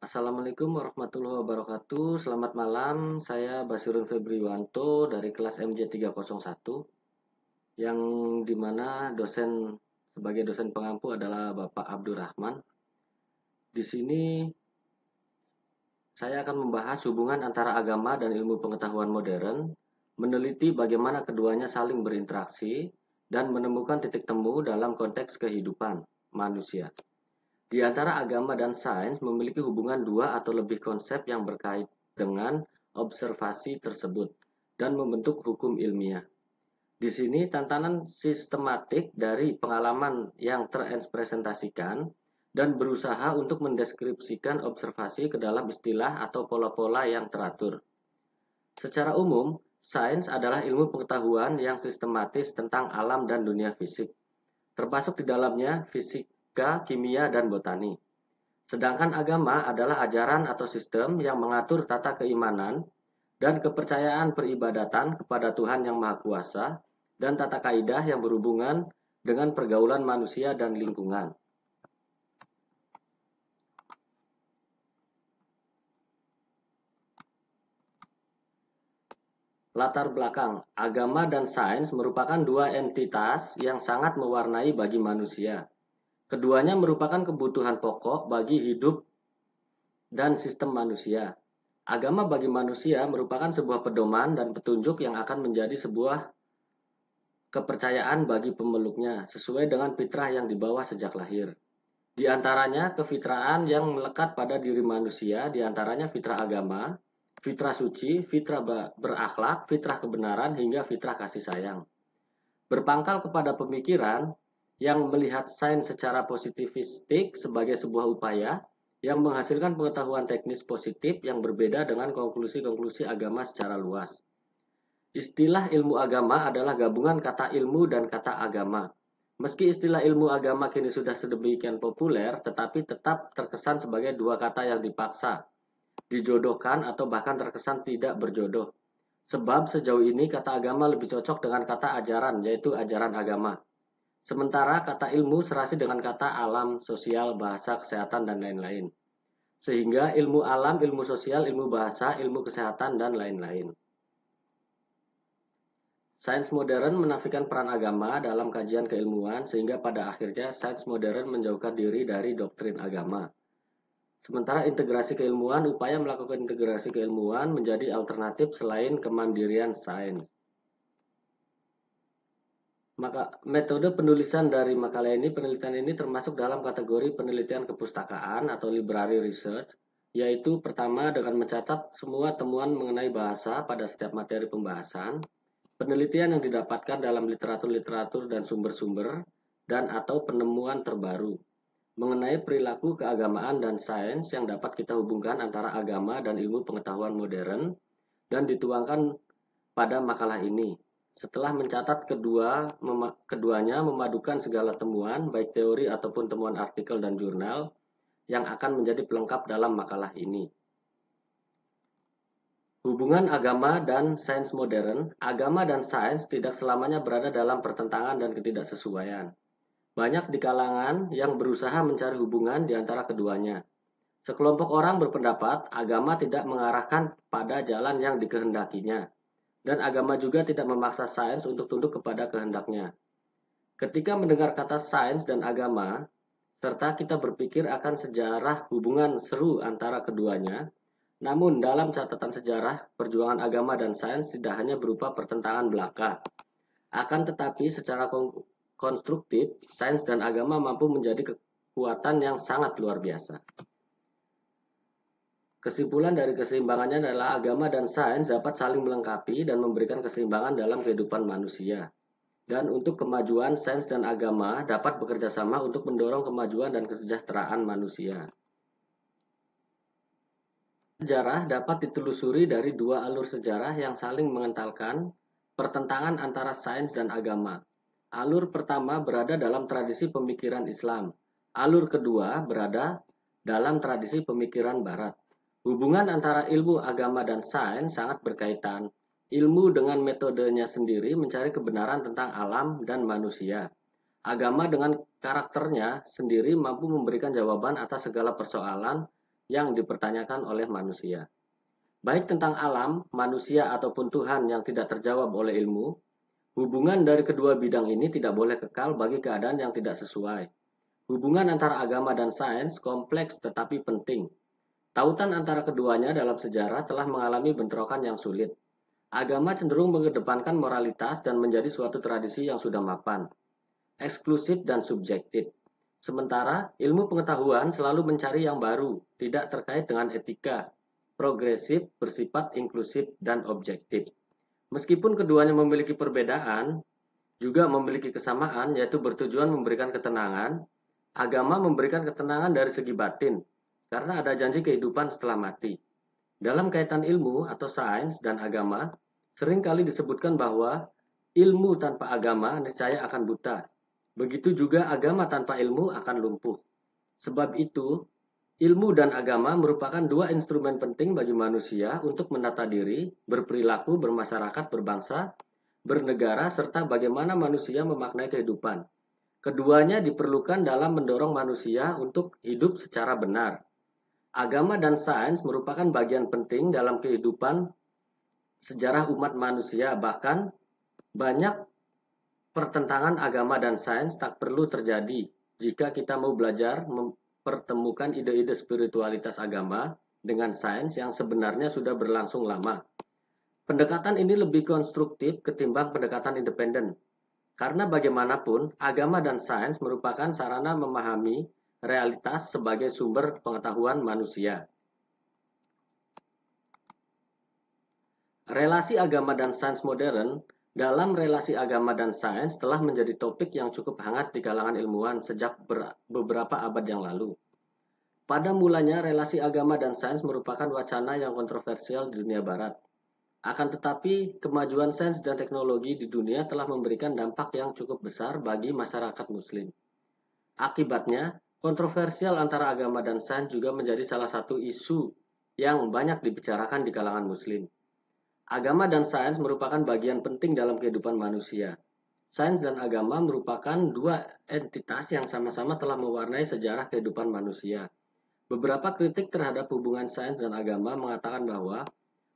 Assalamualaikum warahmatullahi wabarakatuh. Selamat malam, saya Basirun Febriwanto dari kelas MJ 301 yang dimana sebagai dosen pengampu adalah Bapak Abdurrahman. Di sini saya akan membahas hubungan antara agama dan ilmu pengetahuan modern, meneliti bagaimana keduanya saling berinteraksi, dan menemukan titik temu dalam konteks kehidupan manusia. Di antara agama dan sains memiliki hubungan dua atau lebih konsep yang berkait dengan observasi tersebut dan membentuk hukum ilmiah. Di sini tantangan sistematik dari pengalaman yang terrepresentasikan dan berusaha untuk mendeskripsikan observasi ke dalam istilah atau pola-pola yang teratur. Secara umum, sains adalah ilmu pengetahuan yang sistematis tentang alam dan dunia fisik, termasuk di dalamnya fisika, kimia, dan botani. Sedangkan agama adalah ajaran atau sistem yang mengatur tata keimanan dan kepercayaan peribadatan kepada Tuhan Yang Maha Kuasa dan tata kaidah yang berhubungan dengan pergaulan manusia dan lingkungan. Latar belakang, agama dan sains merupakan dua entitas yang sangat mewarnai bagi manusia. Keduanya merupakan kebutuhan pokok bagi hidup dan sistem manusia. Agama bagi manusia merupakan sebuah pedoman dan petunjuk yang akan menjadi sebuah kepercayaan bagi pemeluknya sesuai dengan fitrah yang dibawa sejak lahir. Di antaranya kefitraan yang melekat pada diri manusia, di antaranya fitrah agama, fitrah suci, fitrah berakhlak, fitrah kebenaran, hingga fitrah kasih sayang. Berpangkal kepada pemikiran yang melihat sains secara positivistik sebagai sebuah upaya yang menghasilkan pengetahuan teknis positif yang berbeda dengan konklusi-konklusi agama secara luas. Istilah ilmu agama adalah gabungan kata ilmu dan kata agama. Meski istilah ilmu agama kini sudah sedemikian populer, tetapi tetap terkesan sebagai dua kata yang dipaksa, dijodohkan atau bahkan terkesan tidak berjodoh. Sebab sejauh ini kata agama lebih cocok dengan kata ajaran, yaitu ajaran agama. Sementara kata ilmu serasi dengan kata alam, sosial, bahasa, kesehatan, dan lain-lain. Sehingga ilmu alam, ilmu sosial, ilmu bahasa, ilmu kesehatan, dan lain-lain. Sains modern menafikan peran agama dalam kajian keilmuan sehingga pada akhirnya sains modern menjauhkan diri dari doktrin agama. Sementara integrasi keilmuan, upaya melakukan integrasi keilmuan menjadi alternatif selain kemandirian sains. Maka metode penulisan dari makalah ini, penelitian ini termasuk dalam kategori penelitian kepustakaan atau library research, yaitu pertama dengan mencatat semua temuan mengenai bahasa pada setiap materi pembahasan, penelitian yang didapatkan dalam literatur-literatur dan sumber-sumber, dan atau penemuan terbaru mengenai perilaku keagamaan dan sains yang dapat kita hubungkan antara agama dan ilmu pengetahuan modern dan dituangkan pada makalah ini. Setelah mencatat keduanya memadukan segala temuan, baik teori ataupun temuan artikel dan jurnal, yang akan menjadi pelengkap dalam makalah ini. Hubungan agama dan sains modern, agama dan sains tidak selamanya berada dalam pertentangan dan ketidaksesuaian. Banyak di kalangan yang berusaha mencari hubungan di antara keduanya. Sekelompok orang berpendapat agama tidak mengarahkan pada jalan yang dikehendakinya, dan agama juga tidak memaksa sains untuk tunduk kepada kehendaknya. Ketika mendengar kata sains dan agama, serta kita berpikir akan sejarah hubungan seru antara keduanya, namun dalam catatan sejarah, perjuangan agama dan sains tidak hanya berupa pertentangan belaka. Akan tetapi secara konstruktif, sains dan agama mampu menjadi kekuatan yang sangat luar biasa. Kesimpulan dari keseimbangannya adalah agama dan sains dapat saling melengkapi dan memberikan keseimbangan dalam kehidupan manusia. Dan untuk kemajuan, sains dan agama dapat bekerja sama untuk mendorong kemajuan dan kesejahteraan manusia. Sejarah dapat ditelusuri dari dua alur sejarah yang saling mengentalkan pertentangan antara sains dan agama. Alur pertama berada dalam tradisi pemikiran Islam. Alur kedua berada dalam tradisi pemikiran Barat. Hubungan antara ilmu agama dan sains sangat berkaitan. Ilmu dengan metodenya sendiri mencari kebenaran tentang alam dan manusia. Agama dengan karakternya sendiri mampu memberikan jawaban atas segala persoalan yang dipertanyakan oleh manusia. Baik tentang alam, manusia ataupun Tuhan yang tidak terjawab oleh ilmu, hubungan dari kedua bidang ini tidak boleh kekal bagi keadaan yang tidak sesuai. Hubungan antara agama dan sains kompleks tetapi penting. Tautan antara keduanya dalam sejarah telah mengalami bentrokan yang sulit. Agama cenderung mengedepankan moralitas dan menjadi suatu tradisi yang sudah mapan, eksklusif dan subjektif. Sementara ilmu pengetahuan selalu mencari yang baru, tidak terkait dengan etika, progresif, bersifat inklusif dan objektif. Meskipun keduanya memiliki perbedaan, juga memiliki kesamaan yaitu bertujuan memberikan ketenangan. Agama memberikan ketenangan dari segi batin, karena ada janji kehidupan setelah mati. Dalam kaitan ilmu atau sains dan agama, seringkali disebutkan bahwa ilmu tanpa agama niscaya akan buta. Begitu juga agama tanpa ilmu akan lumpuh. Sebab itu, ilmu dan agama merupakan dua instrumen penting bagi manusia untuk menata diri, berperilaku, bermasyarakat, berbangsa, bernegara, serta bagaimana manusia memaknai kehidupan. Keduanya diperlukan dalam mendorong manusia untuk hidup secara benar. Agama dan sains merupakan bagian penting dalam kehidupan sejarah umat manusia, bahkan banyak pertentangan agama dan sains tak perlu terjadi jika kita mau belajar mempertemukan ide-ide spiritualitas agama dengan sains yang sebenarnya sudah berlangsung lama. Pendekatan ini lebih konstruktif ketimbang pendekatan independen. Karena bagaimanapun, agama dan sains merupakan sarana memahami realitas sebagai sumber pengetahuan manusia. Relasi agama dan sains modern. Dalam relasi agama dan sains telah menjadi topik yang cukup hangat di kalangan ilmuwan sejak beberapa abad yang lalu. Pada mulanya, relasi agama dan sains merupakan wacana yang kontroversial di dunia barat. Akan tetapi, kemajuan sains dan teknologi di dunia telah memberikan dampak yang cukup besar bagi masyarakat muslim. Akibatnya, kontroversial antara agama dan sains juga menjadi salah satu isu yang banyak dibicarakan di kalangan muslim. Agama dan sains merupakan bagian penting dalam kehidupan manusia. Sains dan agama merupakan dua entitas yang sama-sama telah mewarnai sejarah kehidupan manusia. Beberapa kritik terhadap hubungan sains dan agama mengatakan bahwa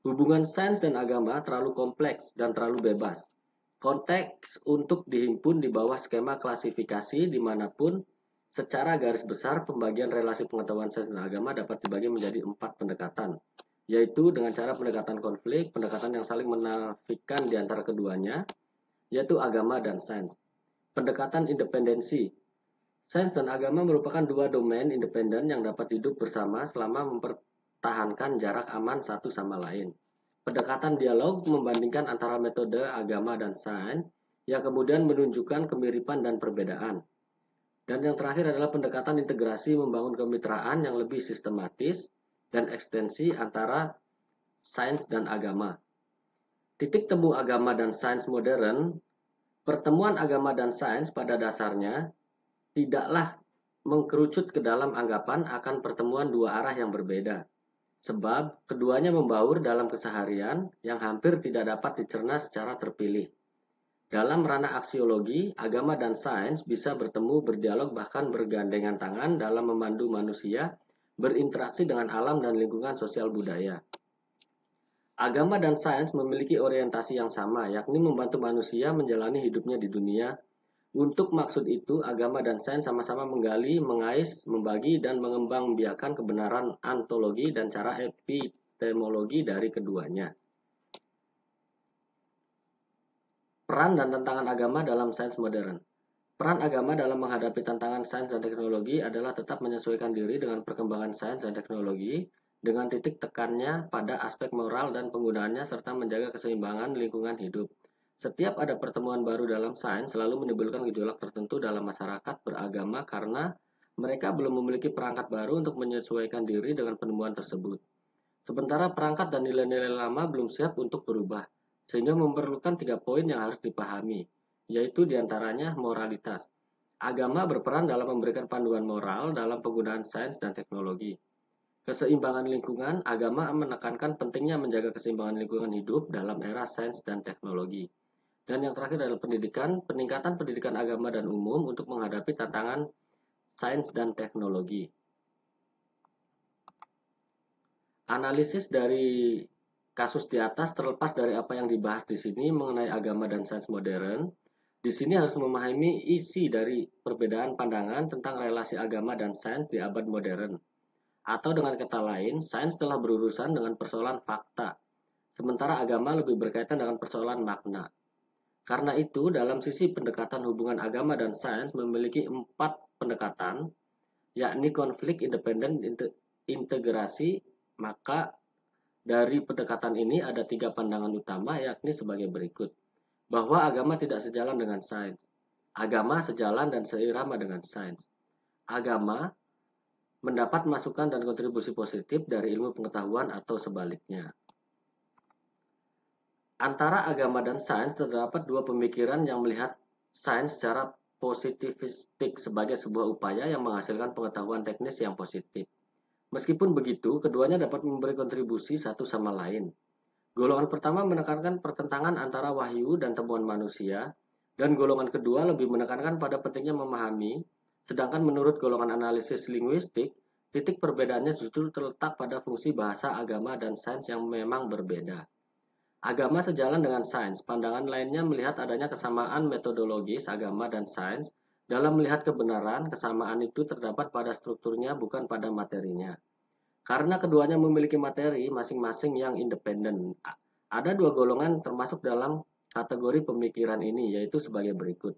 hubungan sains dan agama terlalu kompleks dan terlalu bebas. Konteks untuk dihimpun di bawah skema klasifikasi dimanapun secara garis besar pembagian relasi pengetahuan sains dan agama dapat dibagi menjadi 4 pendekatan, yaitu dengan cara pendekatan konflik, pendekatan yang saling menafikan di antara keduanya, yaitu agama dan sains. Pendekatan independensi. Sains dan agama merupakan dua domain independen yang dapat hidup bersama selama tahankan jarak aman satu sama lain. Pendekatan dialog membandingkan antara metode agama dan sains yang kemudian menunjukkan kemiripan dan perbedaan. Dan yang terakhir adalah pendekatan integrasi membangun kemitraan yang lebih sistematis dan ekstensi antara sains dan agama. Titik temu agama dan sains modern, pertemuan agama dan sains pada dasarnya tidaklah mengkerucut ke dalam anggapan akan pertemuan dua arah yang berbeda. Sebab keduanya membaur dalam keseharian yang hampir tidak dapat dicerna secara terpilih. Dalam ranah aksiologi, agama dan sains bisa bertemu, berdialog, bahkan bergandengan tangan dalam memandu manusia berinteraksi dengan alam dan lingkungan sosial budaya. Agama dan sains memiliki orientasi yang sama, yakni membantu manusia menjalani hidupnya di dunia. Untuk maksud itu, agama dan sains sama-sama menggali, mengais, membagi, dan mengembangbiakan kebenaran ontologi dan cara epistemologi dari keduanya. Peran dan tantangan agama dalam sains modern. Peran agama dalam menghadapi tantangan sains dan teknologi adalah tetap menyesuaikan diri dengan perkembangan sains dan teknologi, dengan titik tekannya pada aspek moral dan penggunaannya serta menjaga keseimbangan lingkungan hidup. Setiap ada pertemuan baru dalam sains selalu menimbulkan gejolak tertentu dalam masyarakat beragama karena mereka belum memiliki perangkat baru untuk menyesuaikan diri dengan penemuan tersebut. Sementara perangkat dan nilai-nilai lama belum siap untuk berubah, sehingga memerlukan 3 poin yang harus dipahami, yaitu diantaranya moralitas. Agama berperan dalam memberikan panduan moral dalam penggunaan sains dan teknologi. Keseimbangan lingkungan, agama menekankan pentingnya menjaga keseimbangan lingkungan hidup dalam era sains dan teknologi. Dan yang terakhir adalah pendidikan, peningkatan pendidikan agama dan umum untuk menghadapi tantangan sains dan teknologi. Analisis dari kasus di atas terlepas dari apa yang dibahas di sini mengenai agama dan sains modern, di sini harus memahami isi dari perbedaan pandangan tentang relasi agama dan sains di abad modern. Atau dengan kata lain, sains telah berurusan dengan persoalan fakta, sementara agama lebih berkaitan dengan persoalan makna. Karena itu, dalam sisi pendekatan hubungan agama dan sains memiliki 4 pendekatan, yakni konflik, independen, integrasi. Maka dari pendekatan ini ada 3 pandangan utama, yakni sebagai berikut. Bahwa agama tidak sejalan dengan sains. Agama sejalan dan seirama dengan sains. Agama mendapat masukan dan kontribusi positif dari ilmu pengetahuan atau sebaliknya. Antara agama dan sains terdapat 2 pemikiran yang melihat sains secara positivistik sebagai sebuah upaya yang menghasilkan pengetahuan teknis yang positif. Meskipun begitu, keduanya dapat memberi kontribusi satu sama lain. Golongan pertama menekankan pertentangan antara wahyu dan temuan manusia, dan golongan kedua lebih menekankan pada pentingnya memahami, sedangkan menurut golongan analisis linguistik, titik perbedaannya justru terletak pada fungsi bahasa, agama, dan sains yang memang berbeda. Agama sejalan dengan sains. Pandangan lainnya melihat adanya kesamaan metodologis agama dan sains. Dalam melihat kebenaran, kesamaan itu terdapat pada strukturnya bukan pada materinya. Karena keduanya memiliki materi masing-masing yang independen. Ada 2 golongan termasuk dalam kategori pemikiran ini, yaitu sebagai berikut.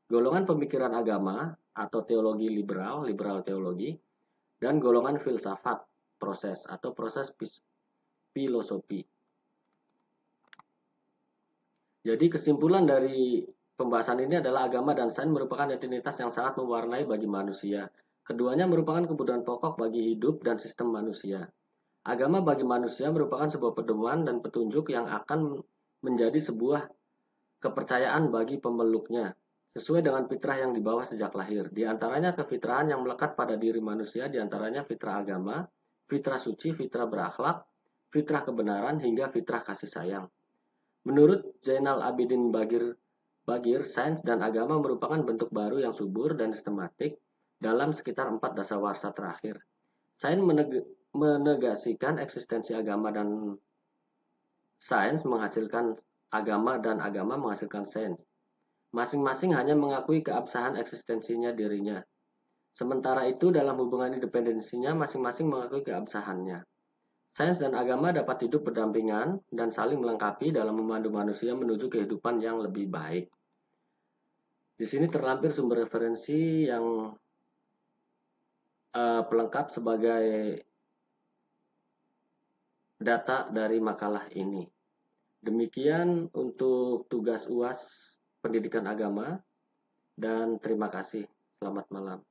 Golongan pemikiran agama atau teologi liberal, liberal teologi, dan golongan filsafat, proses atau proses filosofi. Jadi kesimpulan dari pembahasan ini adalah agama dan sains merupakan identitas yang sangat mewarnai bagi manusia. Keduanya merupakan kebutuhan pokok bagi hidup dan sistem manusia. Agama bagi manusia merupakan sebuah pedoman dan petunjuk yang akan menjadi sebuah kepercayaan bagi pemeluknya, sesuai dengan fitrah yang dibawa sejak lahir. Di antaranya kefitrahan yang melekat pada diri manusia, di antaranya fitrah agama, fitrah suci, fitrah berakhlak, fitrah kebenaran, hingga fitrah kasih sayang. Menurut Zainal Abidin Bagir, sains dan agama merupakan bentuk baru yang subur dan sistematik dalam sekitar 4 dasawarsa terakhir. Sains menegasikan eksistensi agama dan sains menghasilkan agama dan agama menghasilkan sains. Masing-masing hanya mengakui keabsahan eksistensinya dirinya. Sementara itu dalam hubungan independensinya masing-masing mengakui keabsahannya. Sains dan agama dapat hidup berdampingan dan saling melengkapi dalam memandu manusia menuju kehidupan yang lebih baik. Di sini terlampir sumber referensi yang pelengkap sebagai data dari makalah ini. Demikian untuk tugas UAS Pendidikan Agama dan terima kasih. Selamat malam.